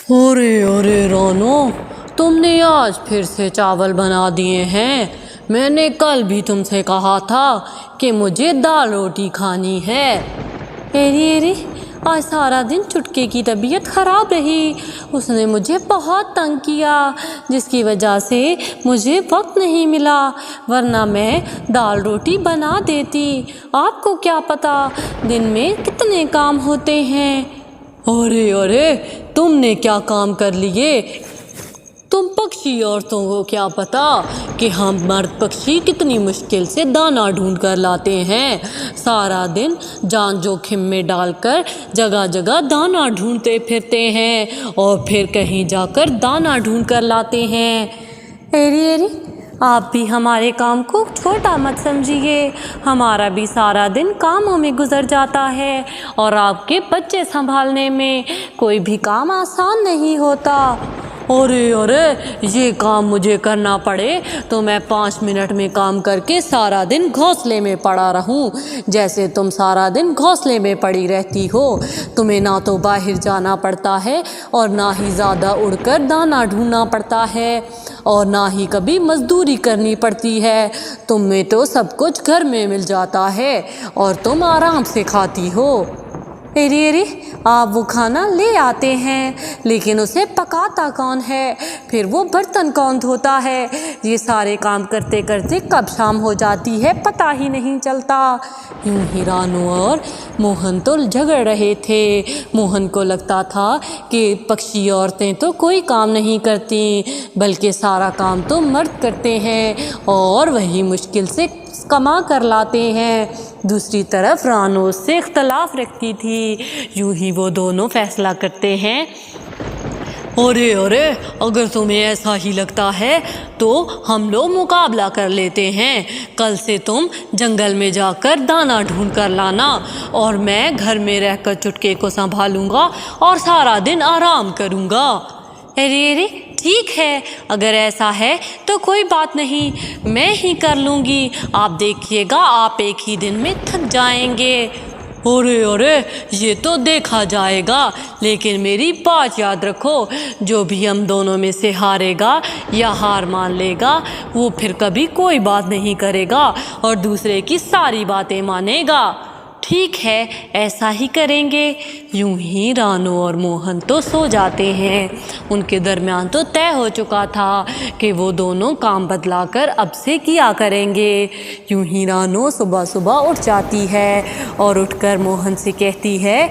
अरे अरे रानो, तुमने आज फिर से चावल बना दिए हैं। मैंने कल भी तुमसे कहा था कि मुझे दाल रोटी खानी है। अरे अरे, आज सारा दिन चुटके की तबीयत ख़राब रही। उसने मुझे बहुत तंग किया, जिसकी वजह से मुझे वक्त नहीं मिला, वरना मैं दाल रोटी बना देती। आपको क्या पता दिन में कितने काम होते हैं। अरे अरे, तुमने क्या काम कर लिए? तुम पक्षी औरतों को क्या पता कि हम मर्द पक्षी कितनी मुश्किल से दाना ढूंढ कर लाते हैं। सारा दिन जान जोखिम में डालकर जगह जगह दाना ढूंढते फिरते हैं और फिर कहीं जाकर दाना ढूंढ कर लाते हैं। अरे अरे, आप भी हमारे काम को छोटा मत समझिए। हमारा भी सारा दिन कामों में गुजर जाता है और आपके बच्चे संभालने में कोई भी काम आसान नहीं होता। अरे अरे, ये काम मुझे करना पड़े तो मैं 5 मिनट में काम करके सारा दिन घोंसले में पड़ा रहूं, जैसे तुम सारा दिन घोंसले में पड़ी रहती हो। तुम्हें ना तो बाहर जाना पड़ता है और ना ही ज़्यादा उड़कर दाना ढूंढना पड़ता है और ना ही कभी मजदूरी करनी पड़ती है। तुम्हें तो सब कुछ घर में मिल जाता है और तुम आराम से खाती हो। अरे अरे, आप वो खाना ले आते हैं, लेकिन उसे पकाता कौन है? फिर वो बर्तन कौन धोता है? ये सारे काम करते करते कब शाम हो जाती है पता ही नहीं चलता। यूं ही रानू और मोहन तो झगड़ रहे थे। मोहन को लगता था कि पक्षी औरतें तो कोई काम नहीं करती, बल्कि सारा काम तो मर्द करते हैं और वही मुश्किल से कमा कर लाते हैं। दूसरी तरफ रानो उससे इख्तलाफ रखती थी। यूं ही वो दोनों फैसला करते हैं। अरे अरे, अगर तुम्हें ऐसा ही लगता है तो हम लोग मुकाबला कर लेते हैं। कल से तुम जंगल में जाकर दाना ढूंढ कर लाना और मैं घर में रहकर चुटके को संभालूंगा और सारा दिन आराम करूंगा। अरे अरे, ठीक है, अगर ऐसा है तो कोई बात नहीं, मैं ही कर लूँगी। आप देखिएगा, आप एक ही दिन में थक जाएंगे। अरे अरे, ये तो देखा जाएगा, लेकिन मेरी बात याद रखो, जो भी हम दोनों में से हारेगा या हार मान लेगा वो फिर कभी कोई बात नहीं करेगा और दूसरे की सारी बातें मानेगा। ठीक है, ऐसा ही करेंगे। यूं ही रानो और मोहन तो सो जाते हैं। उनके दरमियान तो तय हो चुका था कि वो दोनों काम बदलाकर अब से किया करेंगे। यूं ही रानो सुबह सुबह उठ जाती है और उठकर मोहन से कहती है,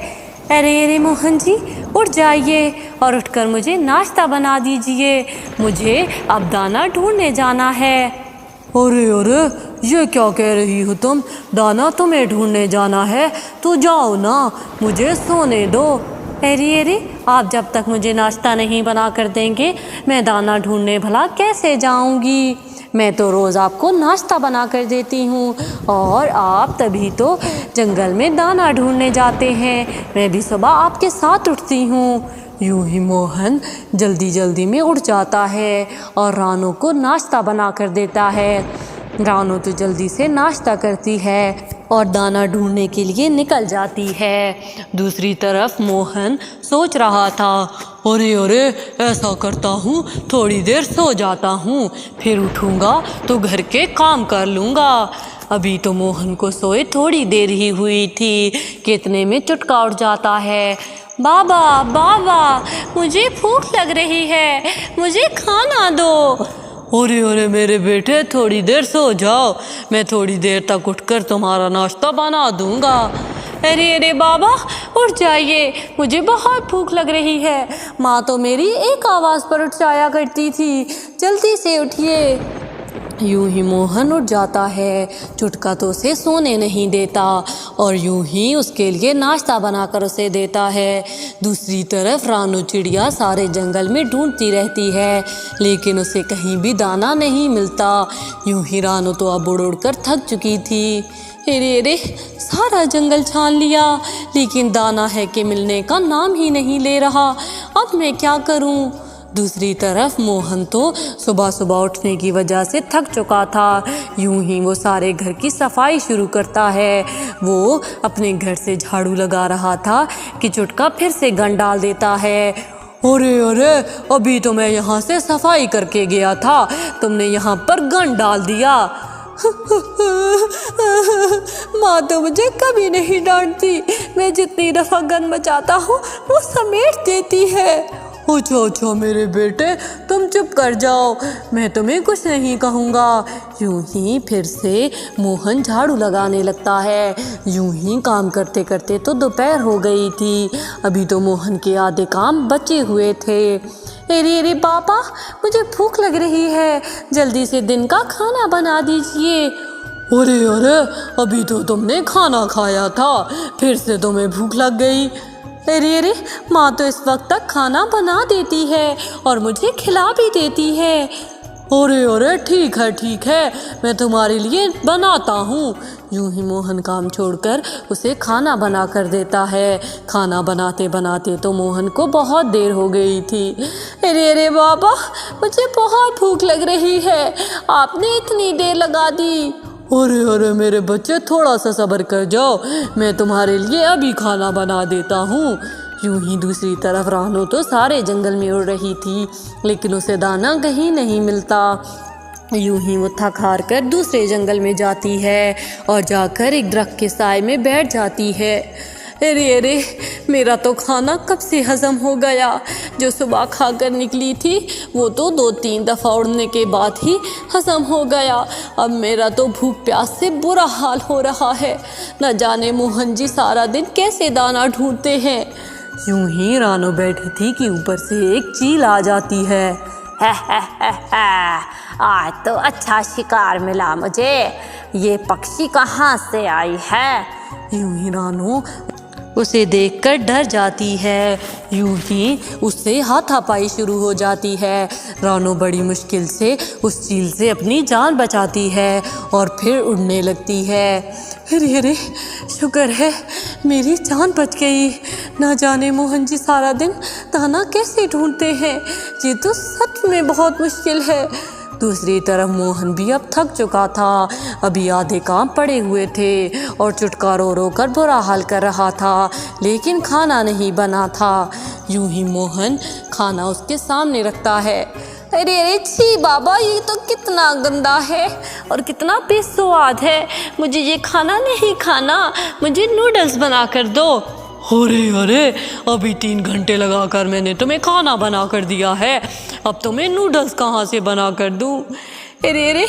अरे अरे मोहन जी, उठ जाइए और उठकर मुझे नाश्ता बना दीजिए। मुझे अब दाना ढूंढने जाना है। अरे अरे, ये क्या कह रही हो तुम? दाना तुम्हें ढूंढने जाना है तो जाओ ना, मुझे सोने दो। अरे अरे, आप जब तक मुझे नाश्ता नहीं बना कर देंगे मैं दाना ढूंढने भला कैसे जाऊंगी? मैं तो रोज़ आपको नाश्ता बना कर देती हूँ और आप तभी तो जंगल में दाना ढूंढने जाते हैं। मैं भी सुबह आपके साथ उठती हूँ। यूं ही मोहन जल्दी जल्दी में उठ जाता है और रानो को नाश्ता बना कर देता है। रानो तो जल्दी से नाश्ता करती है और दाना ढूंढने के लिए निकल जाती है। दूसरी तरफ मोहन सोच रहा था, अरे अरे, ऐसा करता हूँ, थोड़ी देर सो जाता हूँ, फिर उठूँगा तो घर के काम कर लूँगा। अभी तो मोहन को सोए थोड़ी देर ही हुई थी कि इतने में चुटका उठ जाता है। बाबा बाबा, मुझे भूख लग रही है, मुझे खाना दो। अरे अरे मेरे बेटे, थोड़ी देर सो जाओ, मैं थोड़ी देर तक उठकर तुम्हारा नाश्ता बना दूंगा। अरे अरे बाबा, उठ जाइए, मुझे बहुत भूख लग रही है। माँ तो मेरी एक आवाज़ पर उठ जाया करती थी, जल्दी से उठिए। यूं ही मोहन उठ जाता है। चुटका तो उसे सोने नहीं देता और यूं ही उसके लिए नाश्ता बनाकर उसे देता है। दूसरी तरफ रानो चिड़िया सारे जंगल में ढूंढती रहती है, लेकिन उसे कहीं भी दाना नहीं मिलता। यूं ही रानो तो अब उड़ उड़कर थक चुकी थी। अरे अरे, सारा जंगल छान लिया, लेकिन दाना है कि मिलने का नाम ही नहीं ले रहा। अब मैं क्या करूं? दूसरी तरफ मोहन तो सुबह सुबह उठने की वजह से थक चुका था। यूं ही वो सारे घर की सफाई शुरू करता है। वो अपने घर से झाड़ू लगा रहा था कि चुटका फिर से गंद डाल देता है। अरे अरे, अभी तो मैं यहाँ से सफाई करके गया था, तुमने यहाँ पर गंद डाल दिया। माँ तो मुझे कभी नहीं डांटती, मैं जितनी दफ़ा गंद मचाता हूँ वो समेट देती है। अच्छा अच्छा मेरे बेटे, तुम चुप कर जाओ, मैं तुम्हें कुछ नहीं कहूँगा। यूं ही फिर से मोहन झाड़ू लगाने लगता है। यूं ही काम करते करते तो दोपहर हो गई थी। अभी तो मोहन के आधे काम बचे हुए थे। अरे अरे पापा, मुझे भूख लग रही है, जल्दी से दिन का खाना बना दीजिए। अरे अरे, अभी तो तुमने खाना खाया था, फिर से तुम्हें भूख लग गई। अरे अरे, माँ तो इस वक्त तक खाना बना देती है और मुझे खिला भी देती है। अरे अरे, ठीक है, मैं तुम्हारे लिए बनाता हूँ। यूं ही मोहन काम छोड़कर उसे खाना बना कर देता है। खाना बनाते बनाते तो मोहन को बहुत देर हो गई थी। अरे अरे बाबा, मुझे बहुत भूख लग रही है, आपने इतनी देर लगा दी। अरे अरे मेरे बच्चे, थोड़ा सा सब्र कर जाओ, मैं तुम्हारे लिए अभी खाना बना देता हूँ। यूं ही दूसरी तरफ रानो तो सारे जंगल में उड़ रही थी, लेकिन उसे दाना कहीं नहीं मिलता। यूं ही वो थक हार कर दूसरे जंगल में जाती है और जाकर एक दरख्त के साए में बैठ जाती है। अरे अरे, मेरा तो खाना कब से हज़म हो गया, जो सुबह खाकर निकली थी वो तो 2-3 दफ़ा उड़ने के बाद ही हज़म हो गया। अब मेरा तो भूख प्यास से बुरा हाल हो रहा है, न जाने मोहन जी सारा दिन कैसे दाना ढूंढते हैं। यूं ही रानो बैठी थी कि ऊपर से एक चील आ जाती है। आज तो अच्छा शिकार मिला मुझे, ये पक्षी कहाँ से आई है। यूं ही रानो उसे देखकर डर जाती है। यूं ही उससे हाथापाई शुरू हो जाती है। रानो बड़ी मुश्किल से उस चील से अपनी जान बचाती है और फिर उड़ने लगती है। अरे अरे, शुक्र है मेरी जान बच गई। ना जाने मोहन जी सारा दिन दाना कैसे ढूंढते हैं, ये तो सच में बहुत मुश्किल है। दूसरी तरफ मोहन भी अब थक चुका था, अभी आधे काम पड़े हुए थे और चुटका रो रो कर बुरा हाल कर रहा था, लेकिन खाना नहीं बना था। यूं ही मोहन खाना उसके सामने रखता है। अरे अरे, छी बाबा, ये तो कितना गंदा है और कितना बेस्वाद है, मुझे ये खाना नहीं खाना, मुझे नूडल्स बना कर दो। अरे अरे, अभी 3 घंटे लगाकर मैंने तुम्हें खाना बना कर दिया है, अब तुम्हें नूडल्स कहाँ से बना कर दूँ। अरे अरे,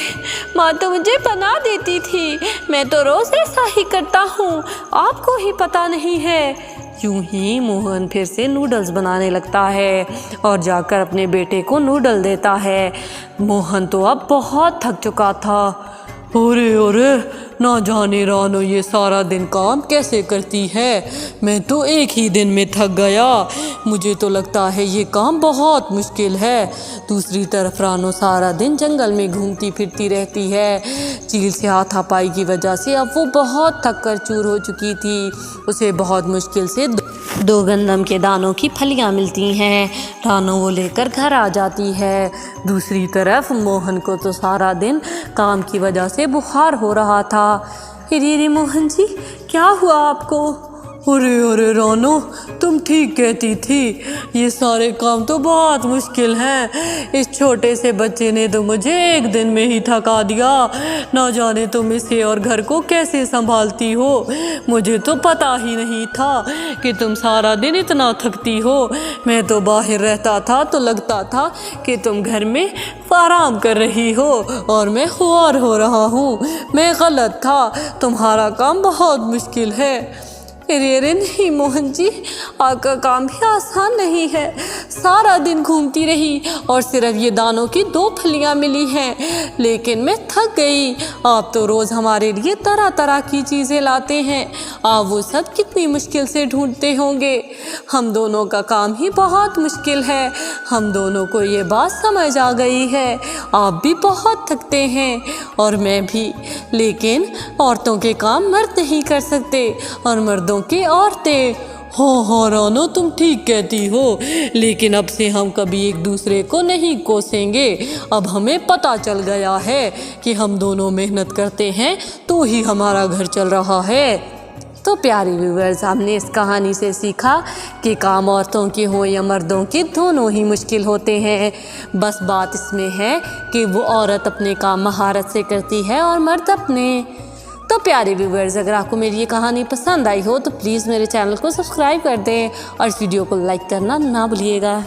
माँ तो मुझे बना देती थी, मैं तो रोज़ ऐसा ही करता हूँ, आपको ही पता नहीं है। यूं ही मोहन फिर से नूडल्स बनाने लगता है और जाकर अपने बेटे को नूडल देता है। मोहन तो अब बहुत थक चुका था। अरे अरे, ना जाने रानो ये सारा दिन काम कैसे करती है, मैं तो एक ही दिन में थक गया, मुझे तो लगता है ये काम बहुत मुश्किल है। दूसरी तरफ रानो सारा दिन जंगल में घूमती फिरती रहती है। चील से हाथापाई की वजह से अब वो बहुत थक कर चूर हो चुकी थी। उसे बहुत मुश्किल से 2 गंदम के दानों की फलियां मिलती हैं। रानो वो लेकर घर आ जाती है। दूसरी तरफ मोहन को तो सारा दिन काम की वजह से बुखार हो रहा था। अरे मोहन जी, क्या हुआ आपको? अरे अरे रानो, तुम ठीक कहती थी, ये सारे काम तो बहुत मुश्किल हैं। इस छोटे से बच्चे ने तो मुझे एक दिन में ही थका दिया। ना जाने तुम इसे और घर को कैसे संभालती हो, मुझे तो पता ही नहीं था कि तुम सारा दिन इतना थकती हो। मैं तो बाहर रहता था तो लगता था कि तुम घर में आराम कर रही हो और मैं खुआर हो रहा हूँ। मैं गलत था, तुम्हारा काम बहुत मुश्किल है। अरे अरे नहीं मोहन जी, आपका काम भी आसान नहीं है। सारा दिन घूमती रही और सिर्फ ये दानों की 2 फलियां मिली हैं, लेकिन मैं थक गई। आप तो रोज़ हमारे लिए तरह तरह की चीज़ें लाते हैं, आप वो सब कितनी मुश्किल से ढूंढते होंगे। हम दोनों का काम ही बहुत मुश्किल है, हम दोनों को ये बात समझ आ गई है। आप भी बहुत थकते हैं और मैं भी, लेकिन औरतों के काम मर्द नहीं कर सकते और मर्दों की औरतें। हाँ रानो, तुम ठीक कहती हो, लेकिन अब से हम कभी एक दूसरे को नहीं कोसेंगे। अब हमें पता चल गया है कि हम दोनों मेहनत करते हैं तो ही हमारा घर चल रहा है। तो प्यारे व्यूअर्स, हमने इस कहानी से सीखा कि काम औरतों के हों या मर्दों के, दोनों ही मुश्किल होते हैं। बस बात इसमें है कि वो औरत अपने काम महारत से करती है और मर्द अपने। तो प्यारे व्यूअर्स, अगर आपको मेरी ये कहानी पसंद आई हो तो प्लीज़ मेरे चैनल को सब्सक्राइब कर दें और इस वीडियो को लाइक करना ना भूलिएगा।